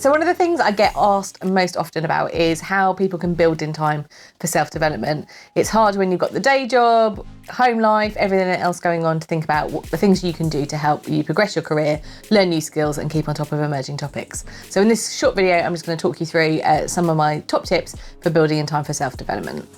So one of the things I get asked most often about is how people can build in time for self-development. It's hard when you've got the day job, home life, everything else going on to think about what the things you can do to help you progress your career, learn new skills and keep on top of emerging topics. So in this short video, I'm just going to talk you through some of my top tips for building in time for self-development.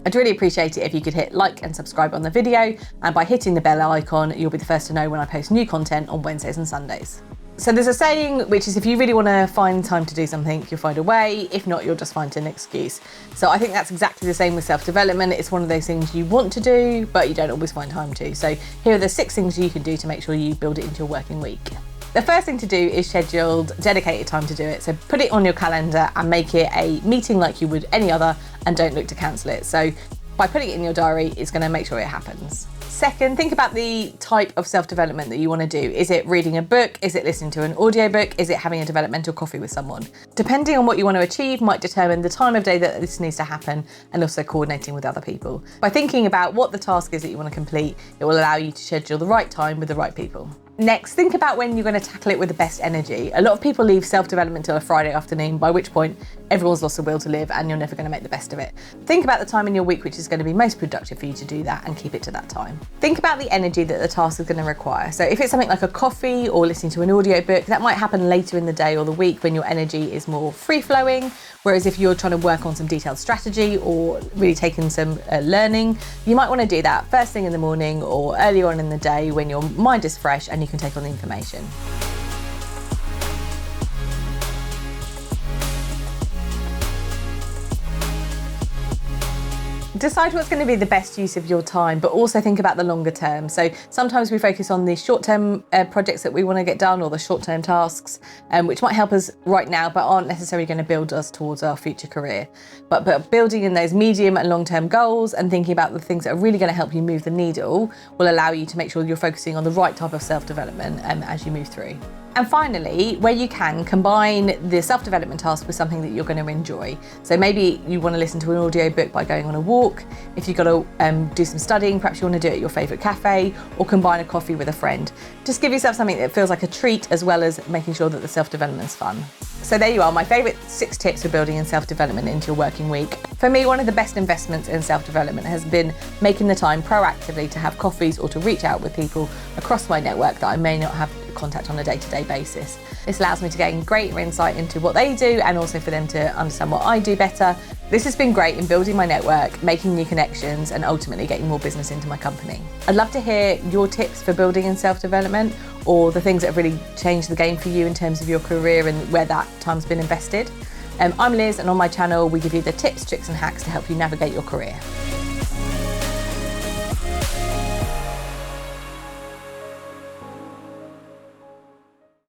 I'd really appreciate it if you could hit like and subscribe on the video, and by hitting the bell icon, you'll be the first to know when I post new content on Wednesdays and Sundays. So there's a saying, which is if you really want to find time to do something, you'll find a way. If not, you'll just find an excuse. So I think that's exactly the same with self-development. It's one of those things you want to do, but you don't always find time to. So here are the 6 things you can do to make sure you build it into your working week. The first thing to do is scheduled, dedicated time to do it. So put it on your calendar and make it a meeting like you would any other, and don't look to cancel it. So by putting it in your diary, it's going to make sure it happens. Second, think about the type of self-development that you want to do. Is it reading a book? Is it listening to an audiobook? Is it having a developmental coffee with someone? Depending on what you want to achieve might determine the time of day that this needs to happen, and also coordinating with other people. By thinking about what the task is that you want to complete, it will allow you to schedule the right time with the right people. Next, think about when you're going to tackle it with the best energy. A lot of people leave self-development till a Friday afternoon, by which point everyone's lost the will to live and you're never going to make the best of it. Think about the time in your week which is going to be most productive for you to do that, and keep it to that time. Think about the energy that the task is going to require. So if it's something like a coffee or listening to an audiobook, that might happen later in the day or the week when your energy is more free-flowing. Whereas if you're trying to work on some detailed strategy or really taking some learning, you might want to do that first thing in the morning or earlier on in the day when your mind is fresh and you can take on the information. Decide what's going to be the best use of your time, but also think about the longer term. So sometimes we focus on the short-term projects that we want to get done, or the short-term tasks, which might help us right now, but aren't necessarily going to build us towards our future career. But building in those medium and long-term goals and thinking about the things that are really going to help you move the needle will allow you to make sure you're focusing on the right type of self-development as you move through. And finally, where you can, combine the self-development task with something that you're going to enjoy. So maybe you want to listen to an audiobook by going on a walk. If you've got to do some studying, perhaps you want to do it at your favourite cafe, or combine a coffee with a friend. Just give yourself something that feels like a treat, as well as making sure that the self-development's fun. So there you are, my favourite 6 tips for building in self-development into your working week. For me, one of the best investments in self-development has been making the time proactively to have coffees or to reach out with people across my network that I may not have contact on a day-to-day basis. This allows me to gain greater insight into what they do, and also for them to understand what I do better. This has been great in building my network, making new connections, and ultimately getting more business into my company. I'd love to hear your tips for building in self-development, or the things that have really changed the game for you in terms of your career and where that time's been invested. I'm Liz, and on my channel we give you the tips, tricks and hacks to help you navigate your career.